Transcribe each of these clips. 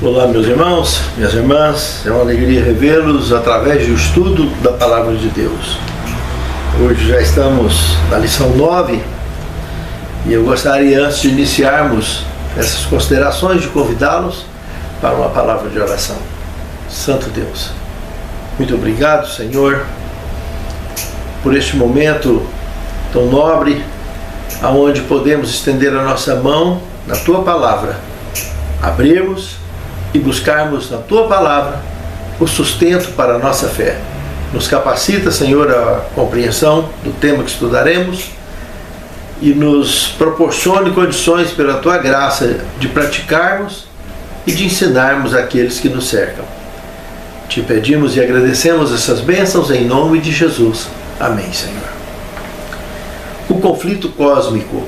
Olá, meus irmãos, minhas irmãs, é uma alegria revê-los através do estudo da Palavra de Deus. Hoje já estamos na lição 9 e eu gostaria, antes de iniciarmos essas considerações, de convidá-los para uma palavra de oração. Santo Deus, muito obrigado, Senhor, por este momento tão nobre, aonde podemos estender a nossa mão na Tua Palavra, abrirmos e buscarmos na Tua Palavra o sustento para a nossa fé. Nos capacita, Senhor, a compreensão do tema que estudaremos e nos proporcione condições pela Tua graça de praticarmos e de ensinarmos àqueles que nos cercam. Te pedimos e agradecemos essas bênçãos em nome de Jesus. Amém, Senhor. O conflito cósmico.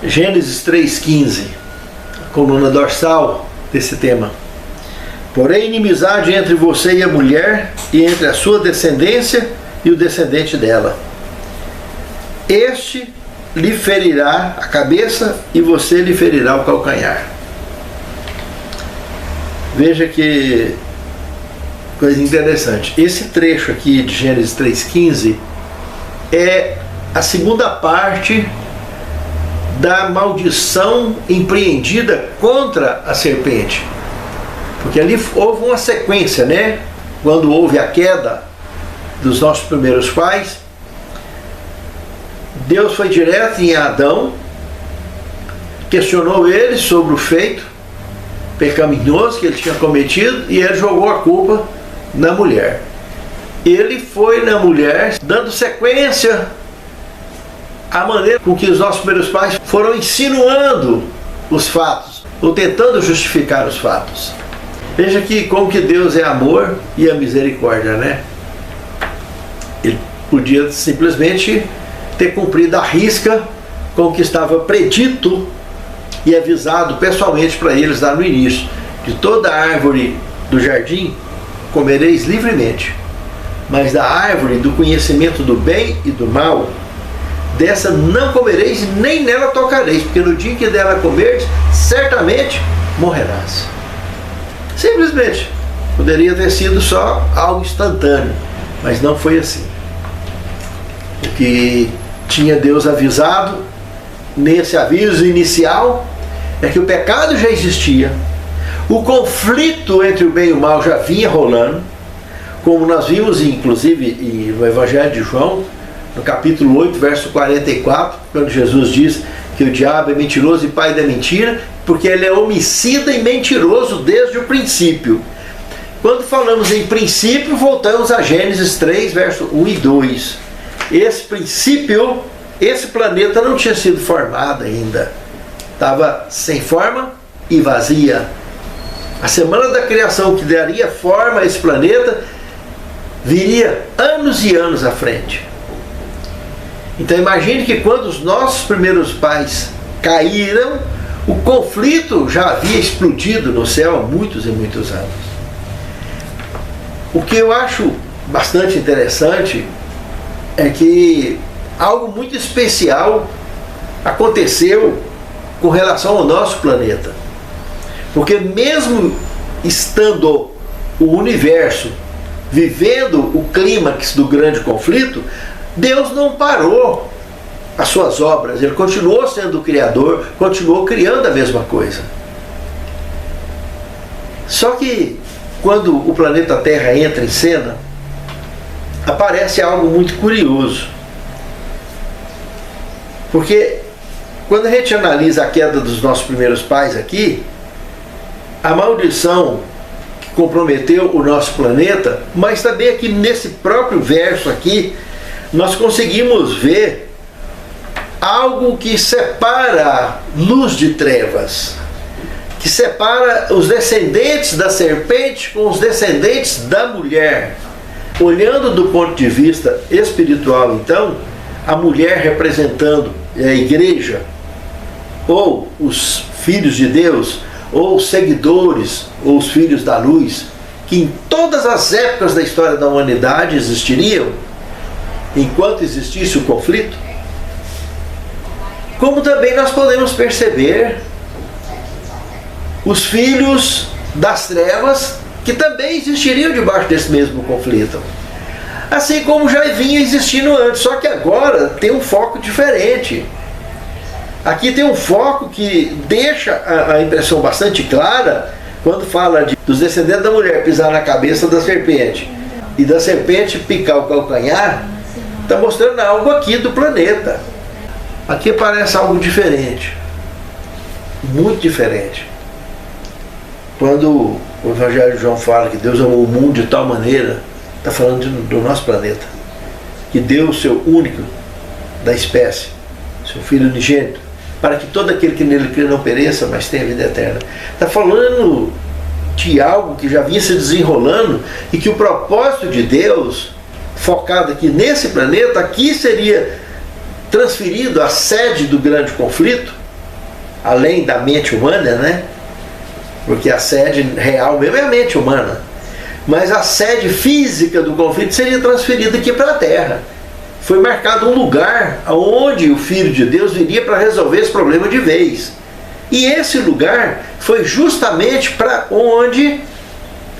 Gênesis 3,15. Coluna dorsal desse tema. Porém, inimizade entre você e a mulher, e entre a sua descendência e o descendente dela. Este lhe ferirá a cabeça e você lhe ferirá o calcanhar. Veja que coisa interessante. Esse trecho aqui de Gênesis 3,15 é a segunda parte da maldição empreendida contra a serpente. Porque ali houve uma sequência, né? Quando houve a queda dos nossos primeiros pais, Deus foi direto em Adão, questionou ele sobre o feito pecaminoso que ele tinha cometido e ele jogou a culpa na mulher. Ele foi na mulher, dando sequência a maneira com que os nossos primeiros pais foram insinuando os fatos, ou tentando justificar os fatos. Veja que como que Deus é amor e a misericórdia, né? Ele podia simplesmente ter cumprido a risca com o que estava predito e avisado pessoalmente para eles lá no início. De toda a árvore do jardim comereis livremente, mas da árvore do conhecimento do bem e do mal, dessa não comereis, nem nela tocareis, porque no dia em que dela comerdes, certamente morrerás. Simplesmente, poderia ter sido só algo instantâneo, mas não foi assim. O que tinha Deus avisado, nesse aviso inicial, é que o pecado já existia, o conflito entre o bem e o mal já vinha rolando, como nós vimos inclusive no Evangelho de João, no capítulo 8, verso 44, quando Jesus diz que o diabo é mentiroso e pai da mentira, porque ele é homicida e mentiroso desde o princípio. Quando falamos em princípio, voltamos a Gênesis 3, verso 1 e 2. Esse princípio, esse planeta não tinha sido formado ainda. Estava sem forma e vazia. A semana da criação que daria forma a esse planeta viria anos e anos à frente. Então imagine que quando os nossos primeiros pais caíram, o conflito já havia explodido no céu há muitos e muitos anos. O que eu acho bastante interessante é que algo muito especial aconteceu com relação ao nosso planeta. Porque mesmo estando o universo vivendo o clímax do grande conflito, Deus não parou as suas obras, Ele continuou sendo o Criador, continuou criando a mesma coisa. Só que quando o planeta Terra entra em cena, aparece algo muito curioso. Porque quando a gente analisa a queda dos nossos primeiros pais aqui, a maldição que comprometeu o nosso planeta, mas também aqui nesse próprio verso aqui, nós conseguimos ver algo que separa luz de trevas, que separa os descendentes da serpente com os descendentes da mulher. Olhando do ponto de vista espiritual, então, a mulher representando a igreja, ou os filhos de Deus, ou os seguidores, ou os filhos da luz, que em todas as épocas da história da humanidade existiriam, enquanto existisse o conflito, como também nós podemos perceber os filhos das trevas, que também existiriam debaixo desse mesmo conflito. Assim como já vinha existindo antes, só que agora tem um foco diferente. Aqui tem um foco que deixa a impressão bastante clara quando fala dos descendentes da mulher pisar na cabeça da serpente e da serpente picar o calcanhar. Está mostrando algo aqui do planeta. Aqui parece algo diferente, muito diferente. Quando o Evangelho de João fala que Deus amou o mundo de tal maneira, está falando do nosso planeta, que deu o seu único da espécie, seu Filho unigênito, para que todo aquele que nele crê não pereça, mas tenha vida eterna. Está falando de algo que já vinha se desenrolando e que o propósito de Deus, focado aqui nesse planeta, aqui seria transferido a sede do grande conflito, além da mente humana, né? Porque a sede real mesmo é a mente humana. Mas a sede física do conflito seria transferida aqui para a Terra. Foi marcado um lugar onde o Filho de Deus viria para resolver esse problema de vez. E esse lugar foi justamente para onde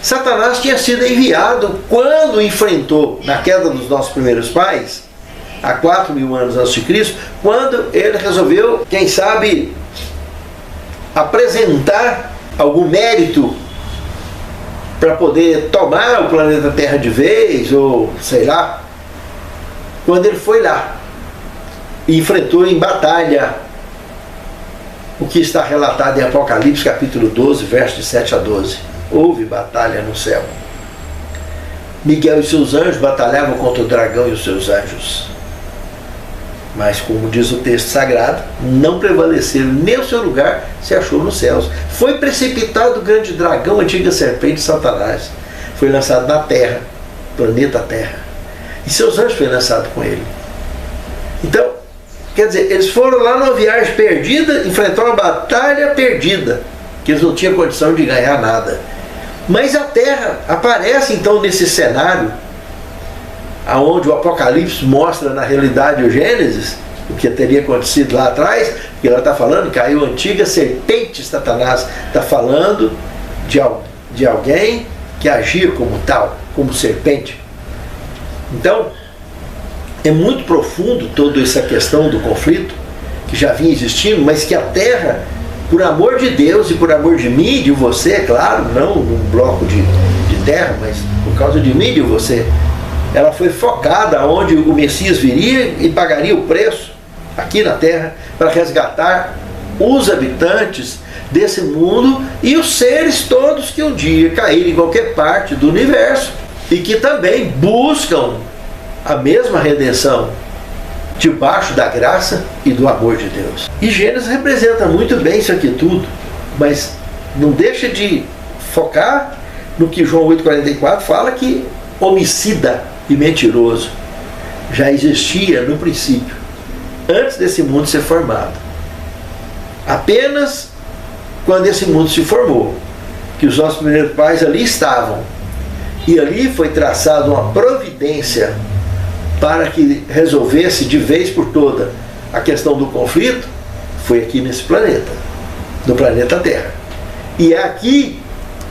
Satanás tinha sido enviado quando enfrentou, na queda dos nossos primeiros pais, há 4.000 anos antes de Cristo, quando ele resolveu, quem sabe, apresentar algum mérito para poder tomar o planeta Terra de vez, ou sei lá, quando ele foi lá e enfrentou em batalha o que está relatado em Apocalipse capítulo 12, versos de 7 a 12. Houve batalha no céu. Miguel e seus anjos batalhavam contra o dragão e os seus anjos. Mas, como diz o texto sagrado, não prevaleceram, nem o seu lugar se achou nos céus. Foi precipitado o grande dragão, a antiga serpente Satanás. Foi lançado na terra, planeta Terra. E seus anjos foram lançados com ele. Então, quer dizer, eles foram lá numa viagem perdida, enfrentaram uma batalha perdida, que eles não tinham condição de ganhar nada. Mas a Terra aparece então nesse cenário, aonde o Apocalipse mostra na realidade o Gênesis, o que teria acontecido lá atrás, que ela está falando, caiu a antiga serpente Satanás, está falando de alguém que agia como tal, como serpente. Então, é muito profundo toda essa questão do conflito, que já vinha existindo, mas que a Terra, por amor de Deus e por amor de mim e de você, é claro, não num bloco de terra, mas por causa de mim e de você, ela foi focada onde o Messias viria e pagaria o preço aqui na Terra para resgatar os habitantes desse mundo e os seres todos que um dia caíram em qualquer parte do universo e que também buscam a mesma redenção debaixo da graça e do amor de Deus. E Gênesis representa muito bem isso aqui tudo, mas não deixa de focar no que João 8,44 fala, que homicida e mentiroso já existia no princípio, antes desse mundo ser formado. Apenas quando esse mundo se formou, que os nossos primeiros pais ali estavam, e ali foi traçada uma providência para que resolvesse de vez por toda a questão do conflito, foi aqui nesse planeta, no planeta Terra. E é aqui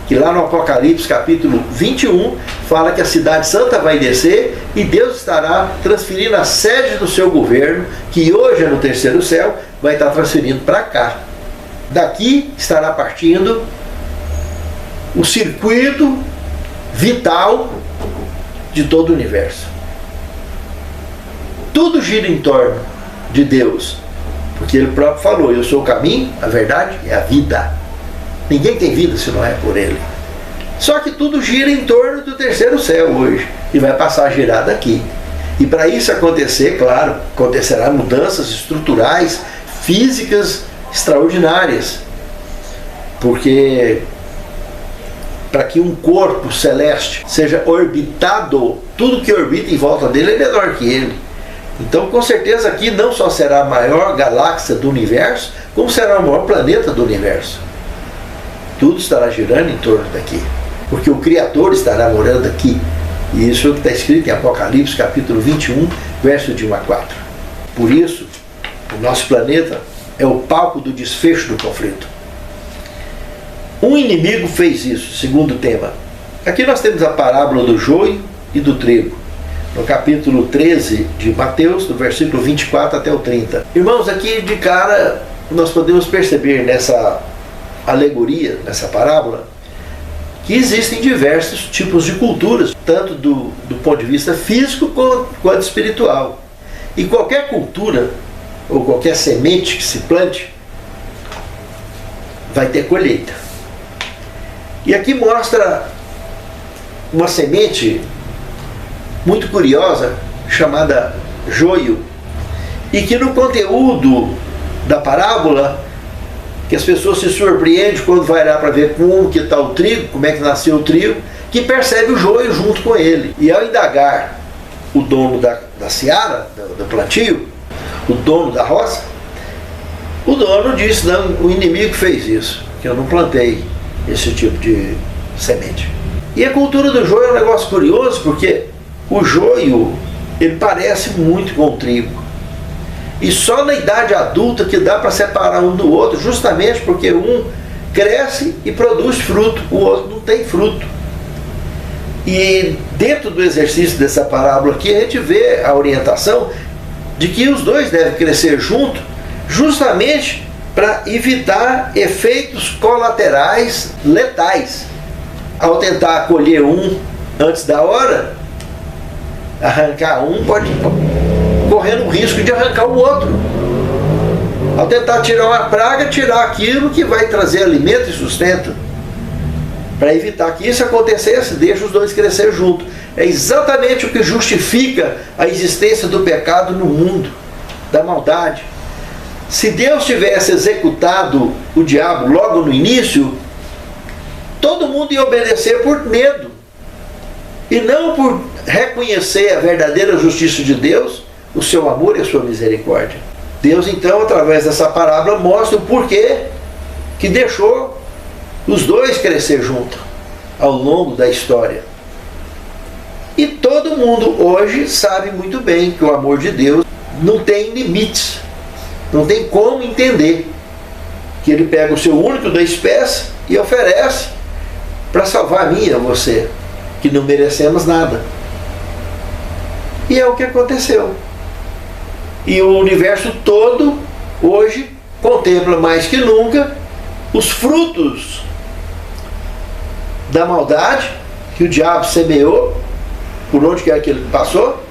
que lá no Apocalipse capítulo 21 fala que a cidade santa vai descer e Deus estará transferindo a sede do seu governo, que hoje é no terceiro céu, vai estar transferindo para cá. Daqui estará partindo o circuito vital de todo o universo. Tudo gira em torno de Deus, porque Ele próprio falou: eu sou o caminho, a verdade e a vida. Ninguém tem vida se não é por Ele. Só que tudo gira em torno do terceiro céu hoje, e vai passar a girar daqui. E para isso acontecer, claro, acontecerá mudanças estruturais, físicas extraordinárias, porque para que um corpo celeste seja orbitado, tudo que orbita em volta dele é menor que ele. Então, com certeza aqui não só será a maior galáxia do universo, como será o maior planeta do universo. Tudo estará girando em torno daqui, porque o Criador estará morando aqui. E isso é o que está escrito em Apocalipse capítulo 21, verso de 1 a 4. Por isso, o nosso planeta é o palco do desfecho do conflito. Um inimigo fez isso, segundo tema. Aqui nós temos a parábola do joio e do trigo, no capítulo 13 de Mateus, do versículo 24 até o 30. Irmãos, aqui de cara nós podemos perceber nessa alegoria, nessa parábola, que existem diversos tipos de culturas, tanto do ponto de vista físico quanto espiritual. E qualquer cultura, ou qualquer semente que se plante, vai ter colheita. E aqui mostra uma semente muito curiosa, chamada joio, e que no conteúdo da parábola, que as pessoas se surpreendem quando vai lá para ver como que está o trigo, como é que nasceu o trigo, que percebe o joio junto com ele. E ao indagar o dono da seara, do plantio, o dono da roça, o dono disse: não, o inimigo fez isso, que eu não plantei esse tipo de semente. E a cultura do joio é um negócio curioso, porque o joio, ele parece muito com o trigo. E só na idade adulta que dá para separar um do outro, justamente porque um cresce e produz fruto, o outro não tem fruto. E dentro do exercício dessa parábola aqui, a gente vê a orientação de que os dois devem crescer junto, justamente para evitar efeitos colaterais letais. Ao tentar colher um antes da hora, arrancar um pode correndo o risco de arrancar o outro. Ao tentar tirar uma praga, tirar aquilo que vai trazer alimento e sustento. Para evitar que isso acontecesse, deixa os dois crescer juntos. É exatamente o que justifica a existência do pecado no mundo, da maldade. Se Deus tivesse executado o diabo logo no início, todo mundo ia obedecer por medo, e não por reconhecer a verdadeira justiça de Deus, o seu amor e a sua misericórdia. Deus, então, através dessa parábola, mostra o porquê que deixou os dois crescer juntos ao longo da história. E todo mundo hoje sabe muito bem que o amor de Deus não tem limites, não tem como entender que Ele pega o seu único da espécie e oferece para salvar a mim e a você, que não merecemos nada. E é o que aconteceu. E o universo todo, hoje, contempla mais que nunca os frutos da maldade que o diabo semeou, por onde quer que ele passou,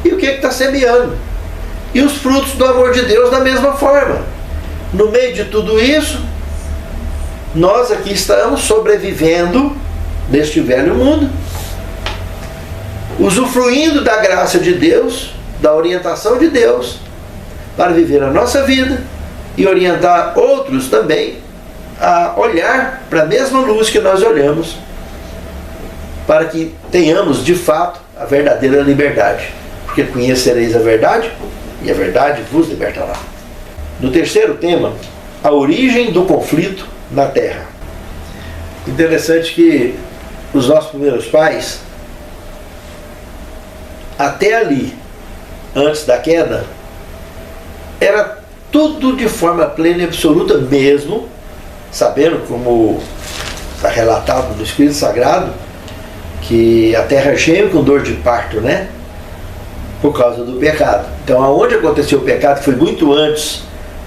e o que está semeando. E os frutos do amor de Deus da mesma forma. No meio de tudo isso, nós aqui estamos sobrevivendo neste velho mundo, usufruindo da graça de Deus, da orientação de Deus, para viver a nossa vida e orientar outros também a olhar para a mesma luz que nós olhamos, para que tenhamos de fato a verdadeira liberdade. Porque conhecereis a verdade e a verdade vos libertará. No terceiro tema, a origem do conflito na terra. Interessante que os nossos primeiros pais, até ali, antes da queda, era tudo de forma plena e absoluta, mesmo sabendo, como está relatado no Espírito Sagrado, que a terra geme com dor de parto, né? Por causa do pecado. Então, aonde aconteceu o pecado, foi muito antes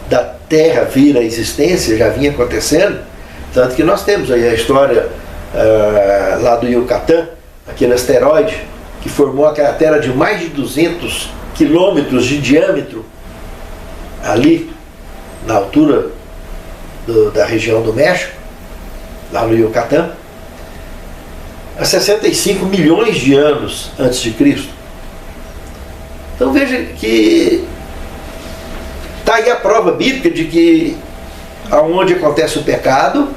da terra vir à existência, já vinha acontecendo, tanto que nós temos aí a história lá do Yucatán, aquele asteroide que formou a cratera de mais de 200 quilômetros de diâmetro, ali na altura da região do México, lá no Yucatán, há 65 milhões de anos antes de Cristo. Então veja que está aí a prova bíblica de que aonde acontece o pecado,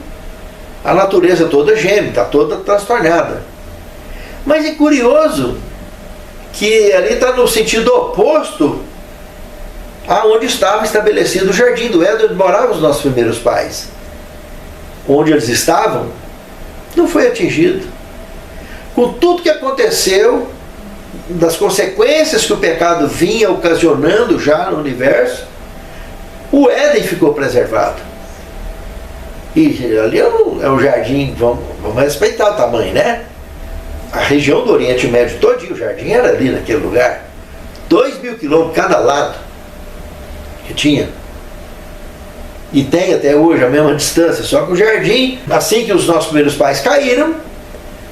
a natureza toda geme, está toda transtornada. Mas é curioso que ali está no sentido oposto aonde estava estabelecido o jardim do Éden, onde moravam os nossos primeiros pais. Onde eles estavam, não foi atingido. Com tudo que aconteceu, das consequências que o pecado vinha ocasionando já no universo, o Éden ficou preservado. E ali é um jardim, vamos respeitar o tamanho, né? A região do Oriente Médio todinho, o jardim era ali naquele lugar. 2.000 quilômetros cada lado que tinha. E tem até hoje a mesma distância, só que o jardim, assim que os nossos primeiros pais caíram,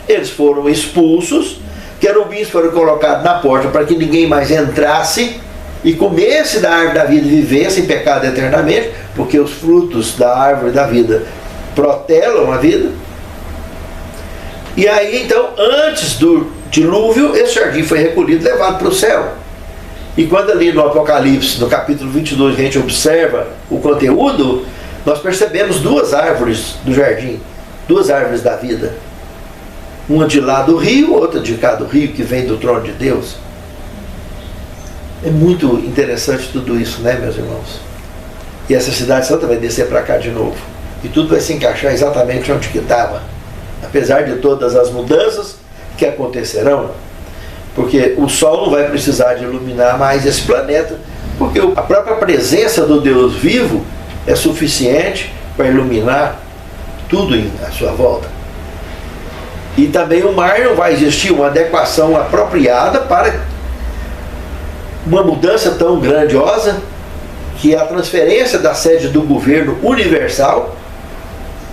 eles foram expulsos, querubins foram colocados na porta para que ninguém mais entrasse e comesse da árvore da vida e vivesse em pecado eternamente, porque os frutos da árvore da vida protelam a vida. E aí então, antes do dilúvio, esse jardim foi recolhido e levado para o céu. E quando ali no Apocalipse, no capítulo 22, a gente observa o conteúdo, nós percebemos duas árvores do jardim, duas árvores da vida. Uma de lá do rio, outra de cá do rio, que vem do trono de Deus. É muito interessante tudo isso, né, meus irmãos? E essa cidade santa vai descer para cá de novo. E tudo vai se encaixar exatamente onde que estava. Apesar de todas as mudanças que acontecerão, porque o Sol não vai precisar de iluminar mais esse planeta, porque a própria presença do Deus vivo é suficiente para iluminar tudo à sua volta. E também o mar não vai existir uma adequação apropriada para uma mudança tão grandiosa, que é a transferência da sede do governo universal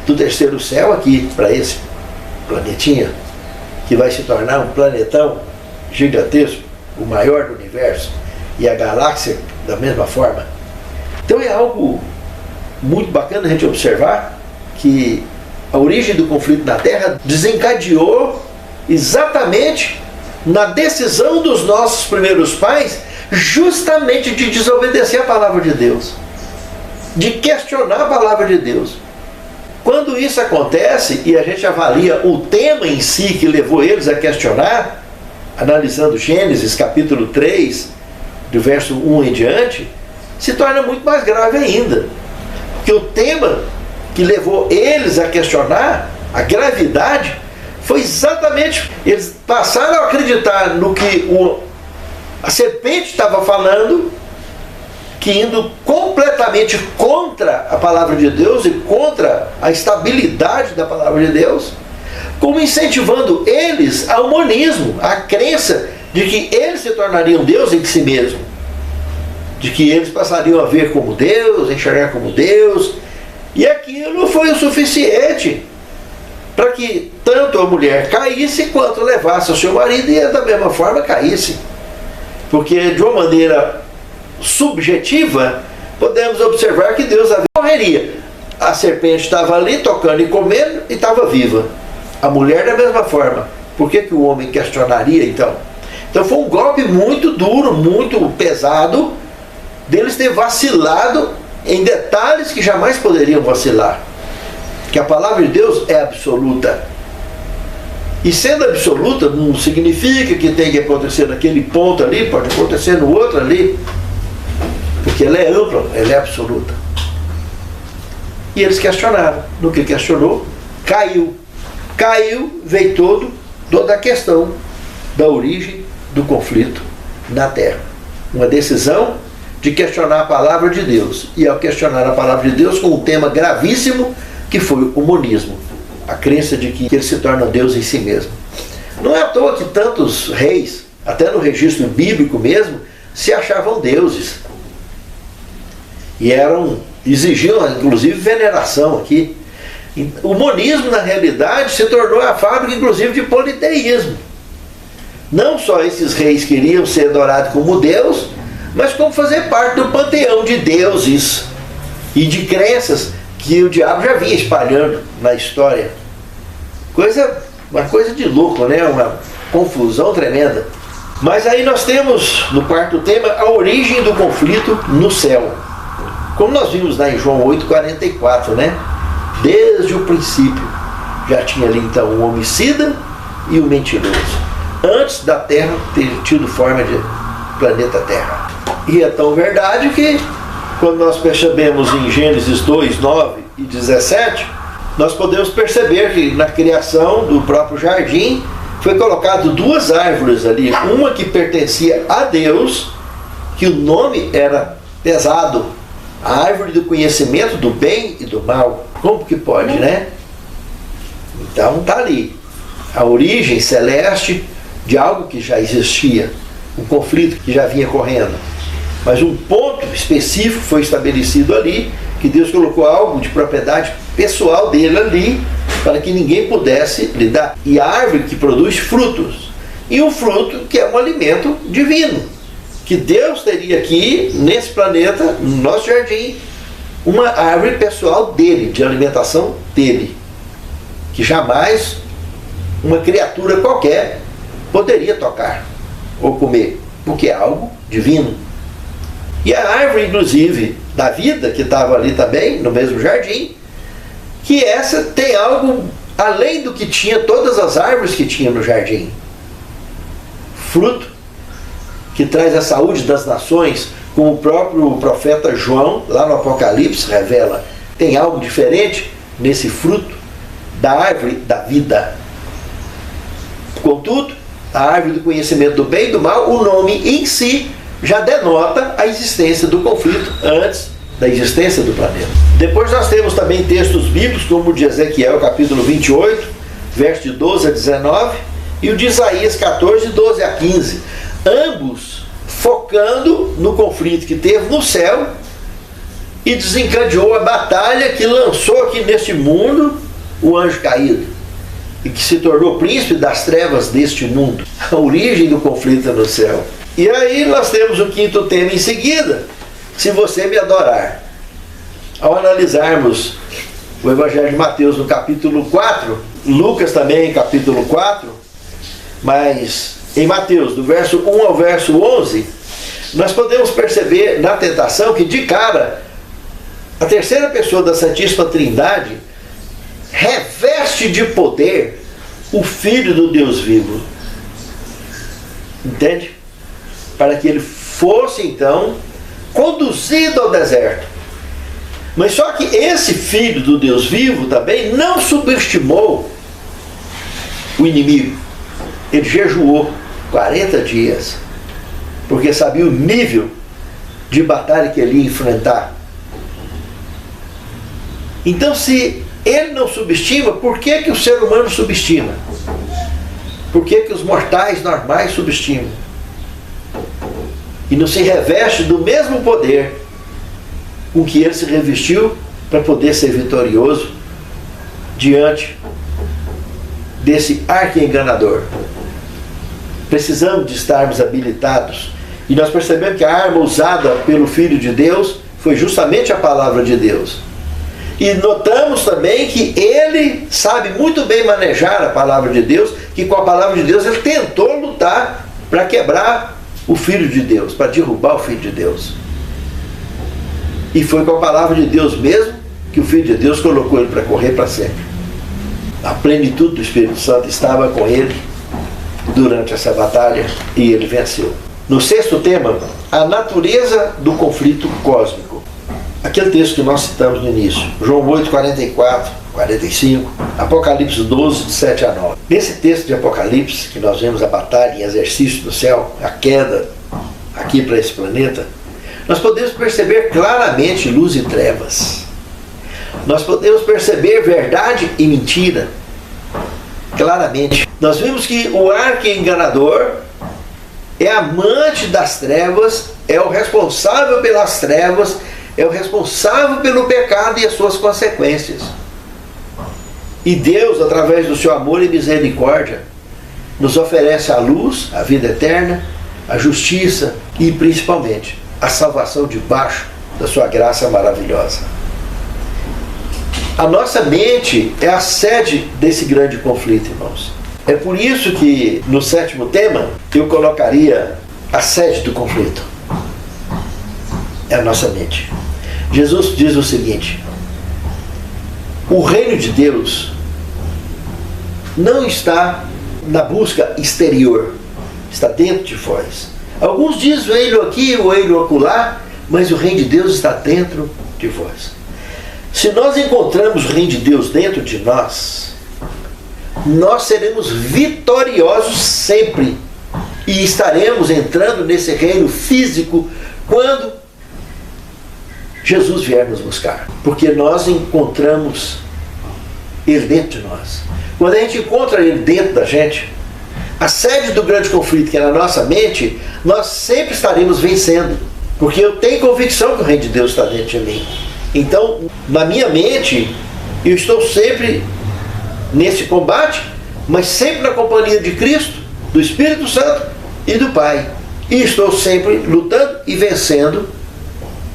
do terceiro céu aqui para esse planetinha, que vai se tornar um planetão gigantesco, o maior do universo, e a galáxia da mesma forma. Então é algo muito bacana a gente observar que a origem do conflito na Terra desencadeou exatamente na decisão dos nossos primeiros pais, justamente de desobedecer a palavra de Deus, de questionar a palavra de Deus. Quando isso acontece e a gente avalia o tema em si que levou eles a questionar, analisando Gênesis capítulo 3, do verso 1 em diante, se torna muito mais grave ainda. Porque o tema que levou eles a questionar a gravidade foi exatamente, eles passaram a acreditar no que a serpente estava falando, que indo completamente contra a palavra de Deus e contra a estabilidade da palavra de Deus, como incentivando eles ao monismo, à crença de que eles se tornariam Deus em si mesmo, de que eles passariam a ver como Deus, a enxergar como Deus, e aquilo foi o suficiente para que tanto a mulher caísse quanto levasse o seu marido e da mesma forma caísse. Porque de uma maneira subjetiva podemos observar que Deus havia morreria. A serpente estava ali tocando e comendo e estava viva. A mulher da mesma forma. Por que o homem questionaria então? Então foi um golpe muito duro, muito pesado, deles ter vacilado em detalhes que jamais poderiam vacilar. Que a palavra de Deus é absoluta. E sendo absoluta, não significa que tem que acontecer naquele ponto ali, pode acontecer no outro ali. Porque ela é ampla, ela é absoluta. E eles questionaram. No que questionou, caiu. Caiu, veio toda a questão da origem do conflito na Terra. Uma decisão de questionar a palavra de Deus. E ao questionar a palavra de Deus com um tema gravíssimo, que foi o monismo. A crença de que ele se torna Deus em si mesmo. Não é à toa que tantos reis, até no registro bíblico mesmo, se achavam deuses. E exigiam inclusive veneração aqui. O monismo, na realidade, se tornou a fábrica, inclusive, de politeísmo. Não só esses reis queriam ser adorados como Deus, mas como fazer parte do panteão de deuses e de crenças que o diabo já vinha espalhando na história. Uma coisa de louco, né? Uma confusão tremenda. Mas aí nós temos, no quarto tema, a origem do conflito no céu. Como nós vimos lá em João 8,44, né? Desde o princípio já tinha ali então o homicida e o mentiroso, antes da Terra ter tido forma de planeta Terra. E é tão verdade que quando nós percebemos em Gênesis 2, 9 e 17, nós podemos perceber que na criação do próprio jardim foi colocado duas árvores ali, uma que pertencia a Deus, que o nome era pesado, a árvore do conhecimento do bem e do mal. Como que pode, né? Então está ali a origem celeste de algo que já existia, um conflito que já vinha correndo. Mas um ponto específico foi estabelecido ali, que Deus colocou algo de propriedade pessoal dele ali, para que ninguém pudesse lidar. E a árvore que produz frutos, e um fruto que é um alimento divino, que Deus teria aqui nesse planeta, no nosso jardim, uma árvore pessoal dele, de alimentação dele, que jamais uma criatura qualquer poderia tocar ou comer, porque é algo divino. E a árvore, inclusive, da vida, que estava ali também, no mesmo jardim, que essa tem algo além do que tinha todas as árvores que tinha no jardim. Fruto que traz a saúde das nações, como o próprio profeta João, lá no Apocalipse, revela. Tem algo diferente nesse fruto da árvore da vida. Contudo, a árvore do conhecimento do bem e do mal, o nome em si já denota a existência do conflito antes da existência do planeta. Depois nós temos também textos bíblicos, como o de Ezequiel, capítulo 28, verso de 12 a 19, e o de Isaías 14, 12 a 15. Ambos focando no conflito que teve no céu e desencadeou a batalha que lançou aqui neste mundo o anjo caído, e que se tornou príncipe das trevas deste mundo. A origem do conflito no céu. E aí nós temos o quinto tema em seguida: se você me adorar. Ao analisarmos o Evangelho de Mateus no capítulo 4, Lucas também capítulo 4, mas em Mateus, do verso 1 ao verso 11, nós podemos perceber na tentação que de cara a terceira pessoa da Santíssima Trindade reveste de poder o Filho do Deus vivo. Entende? Para que ele fosse então conduzido ao deserto. Mas só que esse Filho do Deus vivo também não subestimou o inimigo. Ele jejuou 40 dias, porque sabia o nível de batalha que ele ia enfrentar. Então, se ele não subestima, por que que o ser humano subestima? Por que que os mortais normais subestimam? E não se reveste do mesmo poder com que ele se revestiu para poder ser vitorioso diante desse arqui-enganador. Precisamos de estarmos habilitados. E nós percebemos que a arma usada pelo Filho de Deus foi justamente a palavra de Deus. E notamos também que ele sabe muito bem manejar a palavra de Deus, que com a palavra de Deus ele tentou lutar para quebrar o Filho de Deus, para derrubar o Filho de Deus. E foi com a palavra de Deus mesmo que o Filho de Deus colocou ele para correr para sempre. A plenitude do Espírito Santo estava com ele durante essa batalha e ele venceu. No sexto tema, a natureza do conflito cósmico. Aquele texto que nós citamos no início, João 8, 44, 45, Apocalipse 12, de 7 a 9. Nesse texto de Apocalipse, que nós vemos a batalha em exercício do céu, a queda aqui para esse planeta, nós podemos perceber claramente luz e trevas. Nós podemos perceber verdade e mentira claramente. Nós vimos que o arqui-enganador é amante das trevas, é o responsável pelas trevas, é o responsável pelo pecado e as suas consequências. E Deus, através do seu amor e misericórdia, nos oferece a luz, a vida eterna, a justiça e principalmente a salvação debaixo da sua graça maravilhosa. A nossa mente é a sede desse grande conflito, irmãos. É por isso que no sétimo tema eu colocaria a sede do conflito. É a nossa mente. Jesus diz o seguinte: o reino de Deus não está na busca exterior, está dentro de vós. Alguns dizem o eilo aqui, o eilo acolá, mas o reino de Deus está dentro de vós. Se nós encontramos o reino de Deus dentro de nós, nós seremos vitoriosos sempre e estaremos entrando nesse reino físico quando Jesus vier nos buscar. Porque nós encontramos Ele dentro de nós. Quando a gente encontra Ele dentro da gente, a sede do grande conflito que é na nossa mente, nós sempre estaremos vencendo. Porque eu tenho convicção que o reino de Deus está dentro de mim. Então, na minha mente, eu estou sempre nesse combate, mas sempre na companhia de Cristo, do Espírito Santo e do Pai. E estou sempre lutando e vencendo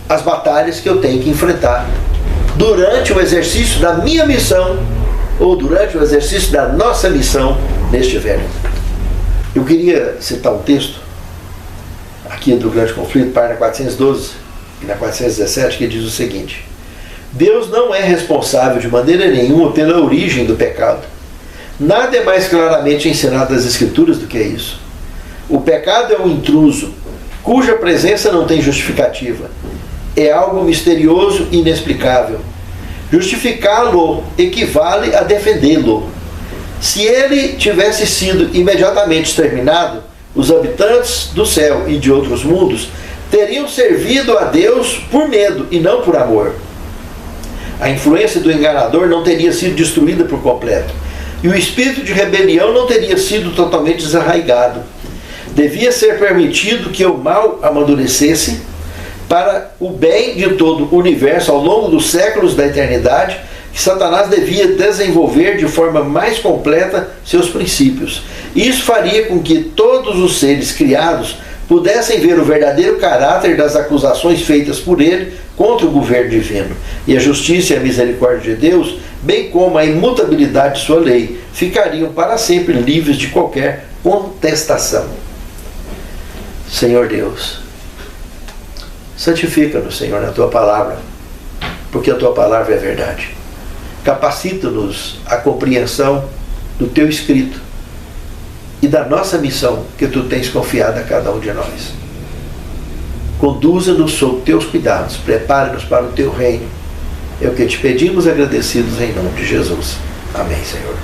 as batalhas que eu tenho que enfrentar durante o exercício da minha missão ou durante o exercício da nossa missão neste velho. Eu queria citar um texto aqui do Grande Conflito, página 412 e na 417, que diz o seguinte: Deus não é responsável de maneira nenhuma pela origem do pecado. Nada é mais claramente ensinado nas Escrituras do que isso. O pecado é um intruso, cuja presença não tem justificativa. É algo misterioso e inexplicável. Justificá-lo equivale a defendê-lo. Se ele tivesse sido imediatamente exterminado, os habitantes do céu e de outros mundos teriam servido a Deus por medo e não por amor. A influência do enganador não teria sido destruída por completo, e o espírito de rebelião não teria sido totalmente desarraigado. Devia ser permitido que o mal amadurecesse para o bem de todo o universo ao longo dos séculos da eternidade, que Satanás devia desenvolver de forma mais completa seus princípios. Isso faria com que todos os seres criados pudessem ver o verdadeiro caráter das acusações feitas por ele contra o governo divino. E a justiça e a misericórdia de Deus, bem como a imutabilidade de sua lei, ficariam para sempre livres de qualquer contestação. Senhor Deus, santifica-nos, Senhor, na Tua palavra, porque a Tua palavra é verdade. Capacita-nos a compreensão do Teu escrito e da nossa missão que Tu tens confiado a cada um de nós. Conduza-nos sob Teus cuidados, prepare-nos para o Teu reino. É o que te pedimos agradecidos em nome de Jesus. Amém, Senhor.